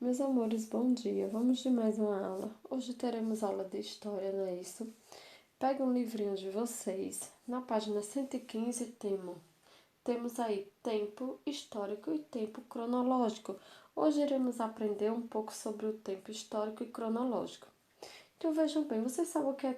Meus amores, bom dia. Vamos de mais uma aula. Hoje teremos aula de história, não é isso? Pegue um livrinho de vocês. Na página 115 temos aí tempo histórico e tempo cronológico. Hoje iremos aprender um pouco sobre o tempo histórico e cronológico. Então vejam bem, vocês sabem o que é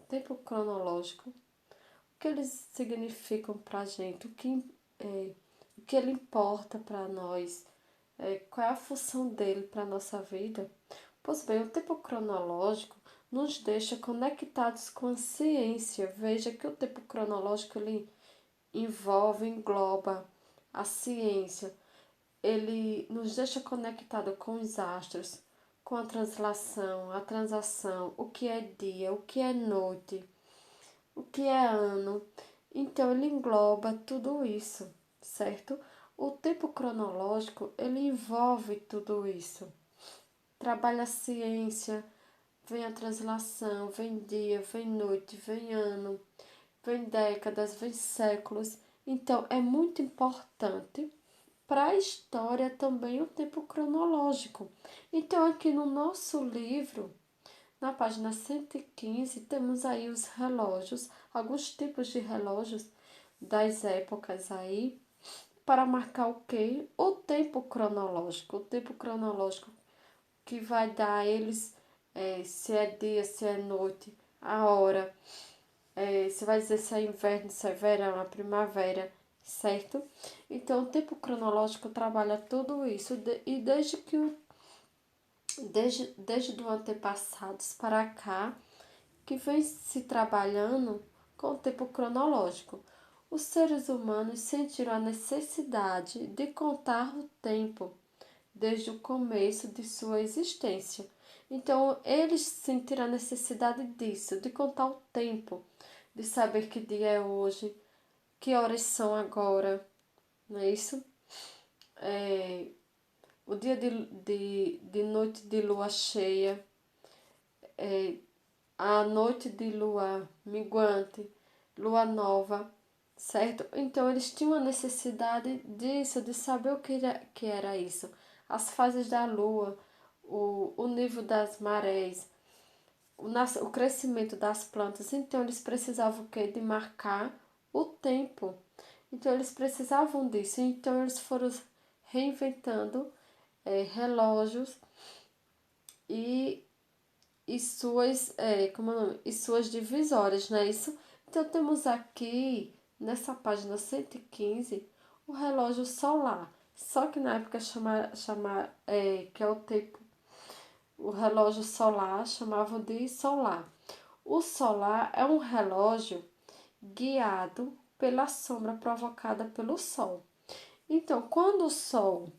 tempo cronológico? O que eles significam para a gente? O que ele importa para nós? Qual é a função dele para a nossa vida? Pois bem, o tempo cronológico nos deixa conectados com a ciência. Veja que o tempo cronológico ele engloba a ciência. Ele nos deixa conectado com os astros, com a translação, a transação, o que é dia, o que é noite, o que é ano. Então ele engloba tudo isso, certo? O tempo cronológico, ele envolve tudo isso. Trabalha a ciência, vem a translação, vem dia, vem noite, vem ano, vem décadas, vem séculos. Então é muito importante para a história também o tempo cronológico. Então aqui no nosso livro, na página 115, temos aí os relógios, alguns tipos de relógios das épocas aí, para marcar o quê? O tempo cronológico. O tempo cronológico que vai dar a eles se é dia, se é noite, a hora, se vai dizer se é inverno, se é verão, a primavera, certo? Então, o tempo cronológico trabalha tudo isso e desde do antepassados para cá, que vem se trabalhando com o tempo cronológico. Os seres humanos sentiram a necessidade de contar o tempo desde o começo de sua existência. Então, eles sentiram a necessidade disso, de contar o tempo, de saber que dia é hoje, que horas são agora, não é isso? O dia de noite de lua cheia, a noite de lua minguante, lua nova, certo? Então eles tinham a necessidade disso, de saber que era isso. As fases da lua, o nível das marés, o crescimento das plantas. Então eles precisavam o quê? De marcar o tempo. Então eles precisavam disso. Então eles foram reinventando relógios e como é o nome? E suas divisórias, não é isso? Então temos aqui, nessa página 115, o relógio solar. Só que na época que é o tempo, o relógio solar chamavam de solar. O solar é um relógio guiado pela sombra provocada pelo sol. Então, quando o sol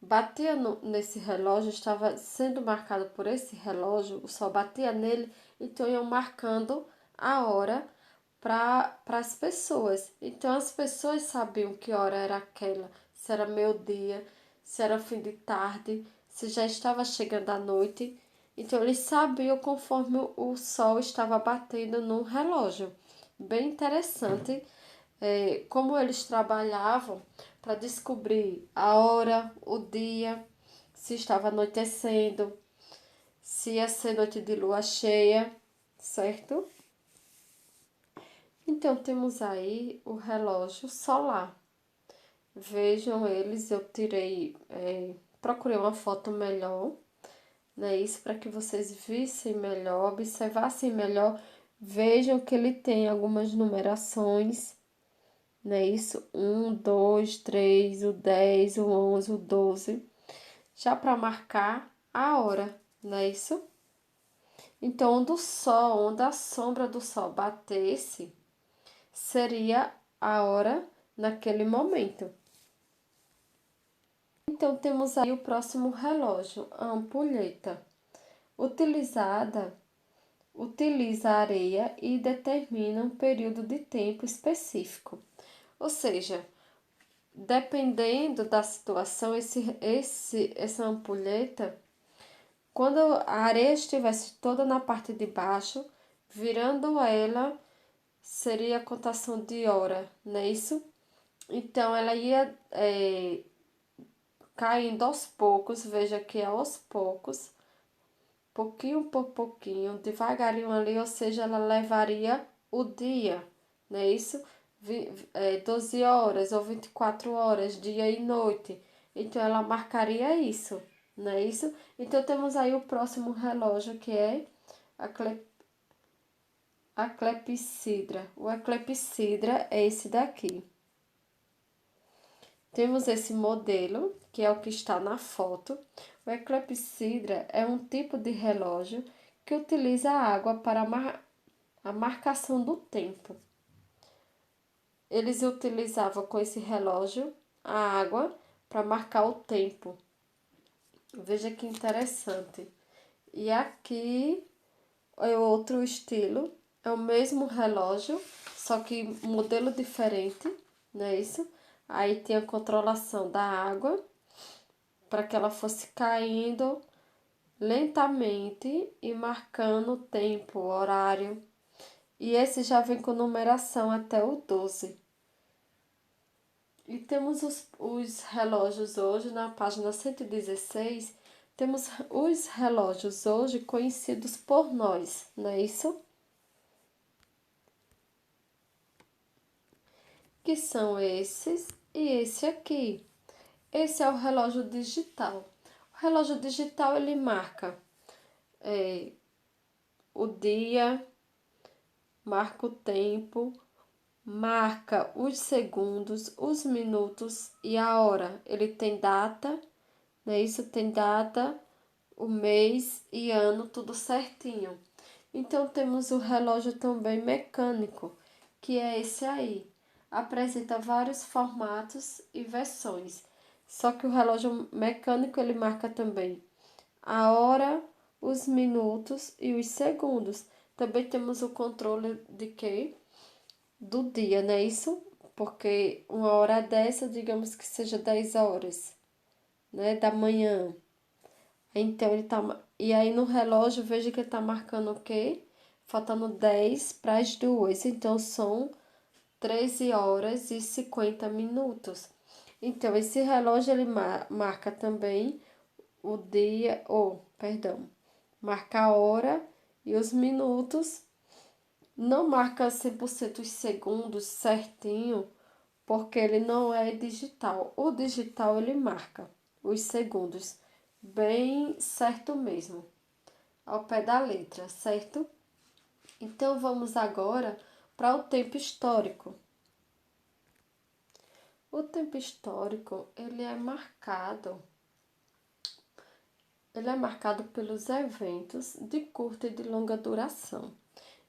batia nesse relógio, estava sendo marcado por esse relógio, o sol batia nele, então iam marcando a hora para as pessoas. Então as pessoas sabiam que hora era aquela, se era meio-dia, se era fim de tarde, se já estava chegando a noite. Então eles sabiam conforme o sol estava batendo no relógio. Bem interessante como eles trabalhavam para descobrir a hora, o dia, se estava anoitecendo, se ia ser noite de lua cheia, certo? Então temos aí o relógio solar. Vejam eles, eu procurei uma foto melhor, né? Isso para que vocês vissem melhor, observassem melhor. Vejam que ele tem algumas numerações, né? Isso, 1, 2, 3, o 10, o 11, o 12, já para marcar a hora, não é isso? Então, onde a sombra do sol batesse, seria a hora naquele momento. Então, temos aí o próximo relógio, a ampulheta, utiliza a areia e determina um período de tempo específico. Ou seja, dependendo da situação, essa ampulheta, quando a areia estivesse toda na parte de baixo, virando ela, seria a contação de hora, não é isso? Então, ela ia caindo aos poucos, veja que é aos poucos, pouquinho por pouquinho, devagarinho ali, ou seja, ela levaria o dia, não é isso? 12 horas ou 24 horas, dia e noite. Então, ela marcaria isso, não é isso? Então, temos aí o próximo relógio, que é a clepsidra. O clepsidra é esse daqui. Temos esse modelo, que é o que está na foto. O clepsidra é um tipo de relógio que utiliza a água para a marcação do tempo. Eles utilizavam com esse relógio a água para marcar o tempo. Veja que interessante. E aqui é outro estilo, é o mesmo relógio, só que modelo diferente, não é isso? Aí tem a controlação da água para que ela fosse caindo lentamente e marcando o tempo, o horário. E esse já vem com numeração até o 12. E temos os relógios hoje, na página 116, temos os relógios hoje conhecidos por nós, não é isso? Que são esses e esse aqui. Esse é o relógio digital. O relógio digital ele marca o dia, marca o tempo, marca os segundos, os minutos e a hora. Ele tem data, né? Isso tem data, o mês e ano, tudo certinho. Então temos o relógio também mecânico, que é esse aí. Apresenta vários formatos e versões. Só que o relógio mecânico ele marca também a hora, os minutos e os segundos. Também temos o controle de quê? Do dia, não é isso? Porque uma hora dessa, digamos que seja 10 horas, né, da manhã. Então ele tá. E aí no relógio, veja que ele tá marcando o quê? Faltando 10 para as 2. Então são 13 horas e 50 minutos. Então, esse relógio ele marca também o dia, ou, perdão, marca a hora e os minutos. Não marca 100% os segundos certinho, porque ele não é digital. O digital ele marca os segundos bem certo mesmo, ao pé da letra, certo? Então vamos agora para o tempo histórico. O tempo histórico, ele é marcado pelos eventos de curta e de longa duração.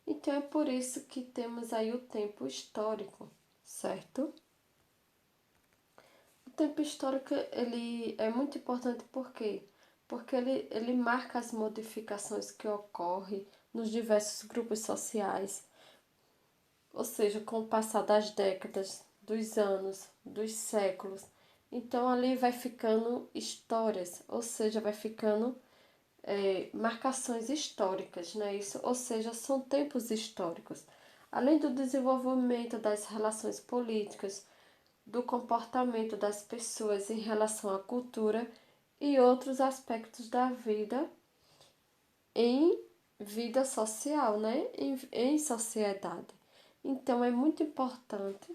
Então é por isso que temos aí o tempo histórico, certo? O tempo histórico ele é muito importante por quê? Porque ele marca as modificações que ocorrem nos diversos grupos sociais, ou seja, com o passar das décadas, dos anos, dos séculos. Então ali vai ficando histórias, ou seja, vai ficando marcações históricas, não é isso? Ou seja, são tempos históricos. Além do desenvolvimento das relações políticas, do comportamento das pessoas em relação à cultura e outros aspectos da vida em vida social, né? Em sociedade. Então, é muito importante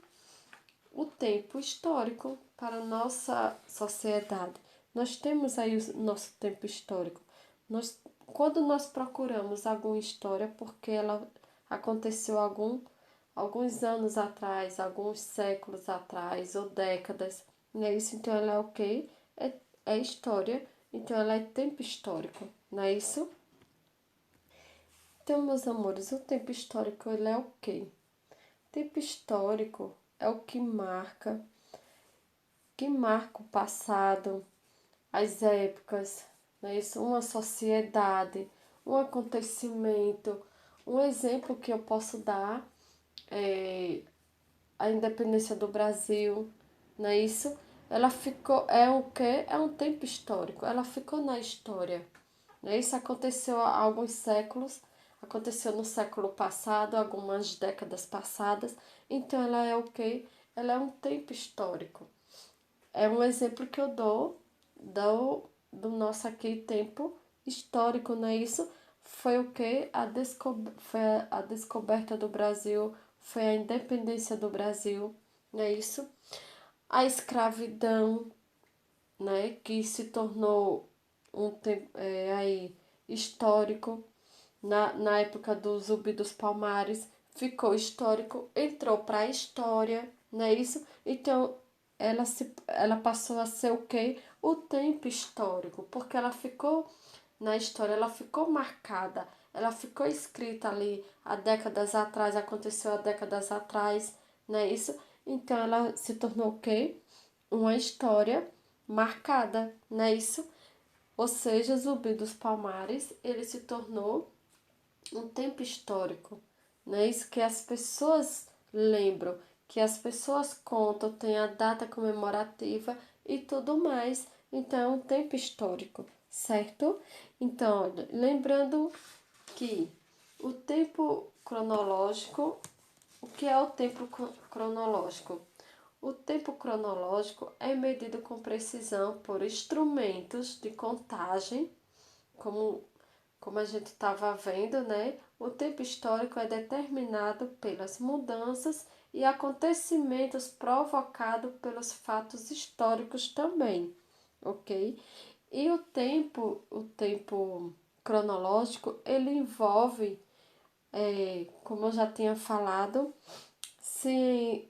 o tempo histórico para a nossa sociedade. Nós temos aí o nosso tempo histórico. Quando nós procuramos alguma história, porque ela aconteceu alguns anos atrás, alguns séculos atrás, ou décadas, não é isso? Então, ela é o quê? É história, então ela é tempo histórico, não é isso? Então, meus amores, o tempo histórico, ele é o quê? Tempo histórico é o que marca o passado, as épocas, né? Isso, uma sociedade, um acontecimento. Um exemplo que eu posso dar é a independência do Brasil, não é isso? Ela ficou, é o quê? É um tempo histórico, ela ficou na história. Né? Isso aconteceu há alguns séculos, aconteceu no século passado, algumas décadas passadas, então ela é o quê? Ela é um tempo histórico. É um exemplo que eu dou do nosso aqui tempo histórico, não é isso? Foi o que? Foi a descoberta do Brasil, foi a independência do Brasil, não é isso? A escravidão, né, que se tornou um tempo aí histórico na época do Zumbi dos Palmares, ficou histórico, entrou para a história, não é isso? Então ela passou a ser o quê? O tempo histórico, porque ela ficou na história, ela ficou marcada, ela ficou escrita ali há décadas atrás, aconteceu há décadas atrás, não é isso? Então ela se tornou o quê? Uma história marcada, não é isso? Ou seja, Zumbi dos Palmares, ele se tornou um tempo histórico, não é isso que as pessoas lembram, que as pessoas contam, tem a data comemorativa e tudo mais. Então, é um tempo histórico, certo? Então, olha, lembrando que o tempo cronológico, o que é o tempo cronológico? O tempo cronológico é medido com precisão por instrumentos de contagem, como, como a gente estava vendo, né? O tempo histórico é determinado pelas mudanças e acontecimentos provocados pelos fatos históricos também, ok? E o tempo cronológico, ele envolve, como eu já tinha falado,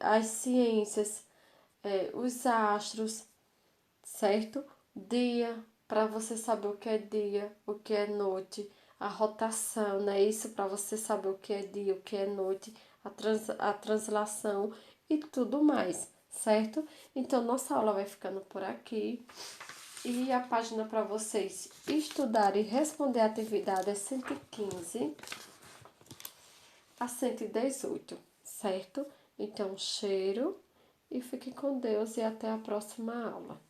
as ciências, os astros, certo? Dia, para você saber o que é dia, o que é noite, a rotação, né? Isso para você saber o que é dia, o que é noite, a translação e tudo mais, certo? Então, nossa aula vai ficando por aqui. E a página para vocês estudarem e responder a atividade é 115 a 118, certo? Então, cheiro e fique com Deus e até a próxima aula.